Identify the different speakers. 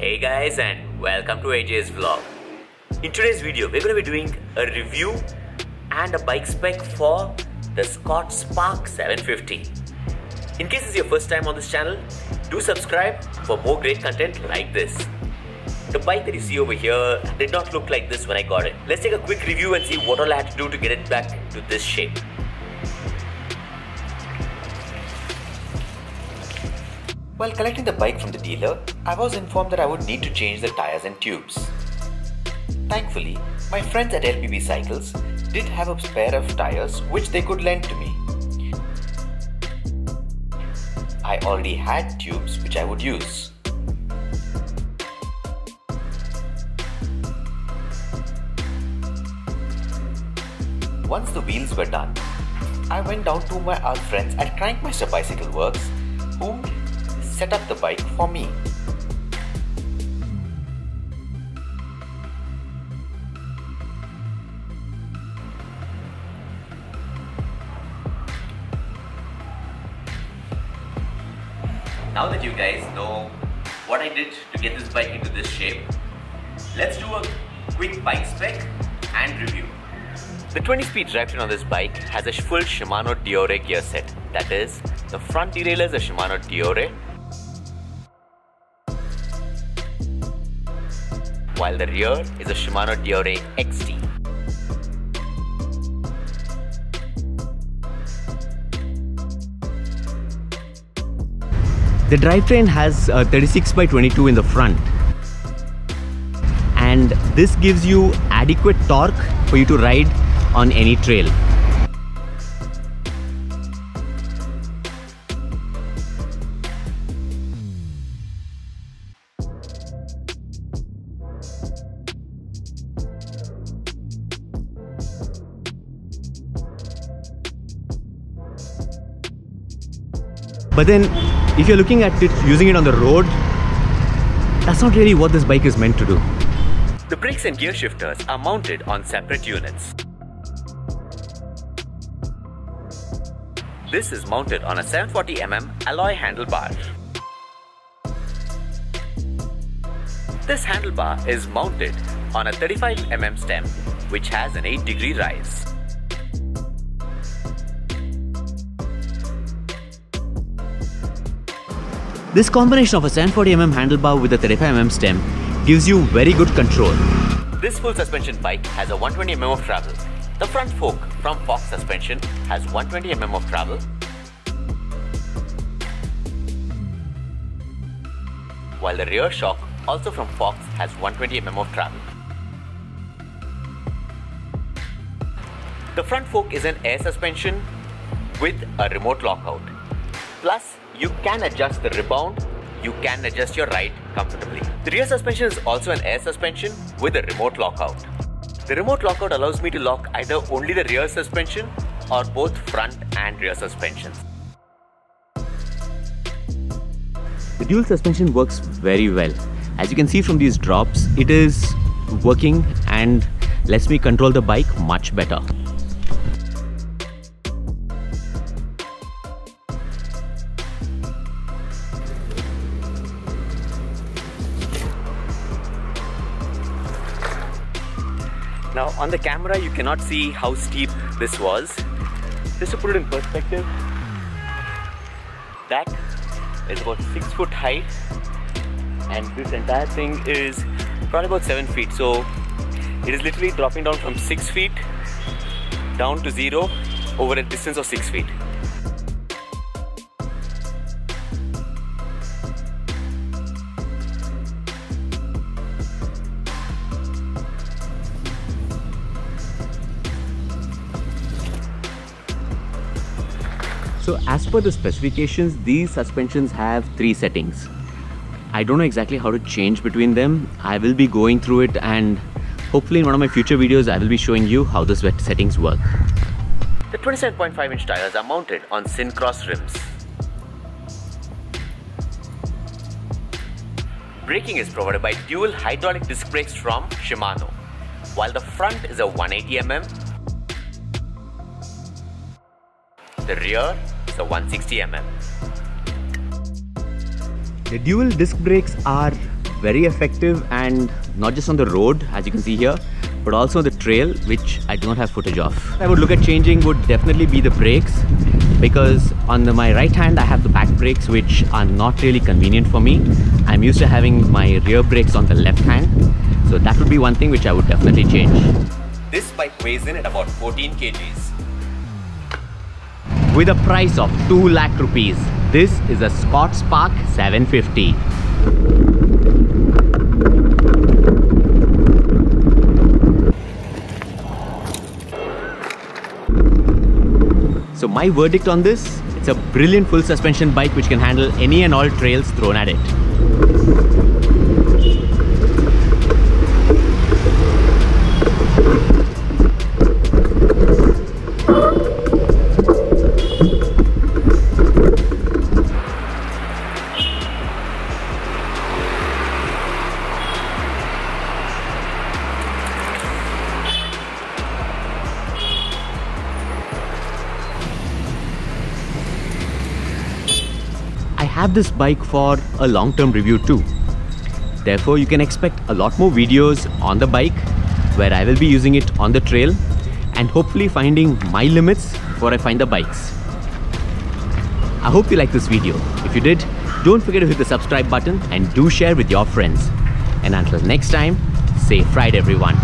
Speaker 1: Hey guys, and welcome to Ajsvlog. In today's video, we're going to be doing a review and a bike spec for the Scott Spark 750. In case it's your first time on this channel, do subscribe for more great content like this. The bike that you see over here did not look like this when I got it. Let's take a quick review and see what all I had to do to get it back to this shape. While collecting the bike from the dealer, I was informed that I would need to change the tires and tubes. Thankfully, my friends at LPB Cycles did have a spare of tires which they could lend to me. I already had tubes which I would use. Once the wheels were done, I went down to my other friends at Crankmaster Bicycle Works who set up the bike for me. Now that you guys know what I did to get this bike into this shape, let's do a quick bike spec and review. The 20-speed drivetrain on this bike has a full Shimano Deore gear set. That is, the front derailleur is a Shimano Deore, while the rear is a Shimano Deore XT.
Speaker 2: The drivetrain has 36/22 in the front, and this gives you adequate torque for you to ride on any trail. But then, if you're looking at it, using it on the road, that's not really what this bike is meant to do.
Speaker 1: The brakes and gear shifters are mounted on separate units. This is mounted on a 740mm alloy handlebar. This handlebar is mounted on a 35mm stem, which has an 8-degree rise.
Speaker 2: This combination of a 740mm handlebar with a 35mm stem gives you very good control.
Speaker 1: This full suspension bike has a 120mm of travel. The front fork from Fox suspension has 120mm of travel, while the rear shock also from Fox has 120mm of travel. The front fork is an air suspension with a remote lockout. Plus, you can adjust the rebound, you can adjust your ride comfortably. The rear suspension is also an air suspension with a remote lockout. The remote lockout allows me to lock either only the rear suspension or both front and rear suspensions.
Speaker 2: The dual suspension works very well. As you can see from these drops, it is working and lets me control the bike much better.
Speaker 1: Now on the camera you cannot see how steep this was. Just to put it in perspective, that is about 6 foot high and this entire thing is probably about 7 feet. So it is literally dropping down from 6 feet down to 0 over a distance of 6 feet.
Speaker 2: So as per the specifications, these suspensions have 3 settings. I don't know exactly how to change between them. I will be going through it, and hopefully in one of my future videos I will be showing you how the settings work.
Speaker 1: The 27.5-inch tires are mounted on Syncros rims. Braking is provided by dual hydraulic disc brakes from Shimano, while the front is a 180mm, the rear is a 160mm.
Speaker 2: The dual disc brakes are very effective, and not just on the road as you can see here, but also on the trail, which I do not have footage of. I would look at changing would definitely be the brakes, because on my right hand I have the back brakes, which are not really convenient for me. I'm used to having my rear brakes on the left hand, so that would be one thing which I would definitely change.
Speaker 1: This bike weighs in at about 14 kgs.
Speaker 2: With a price of 2 lakh rupees, this is a Scott Spark 750. So my verdict on this, it's a brilliant full suspension bike which can handle any and all trails thrown at it. I have this bike for a long-term review too. Therefore, you can expect a lot more videos on the bike where I will be using it on the trail and hopefully finding my limits before I find the bikes. I hope you liked this video. If you did, don't forget to hit the subscribe button and do share with your friends. And until next time, safe ride everyone.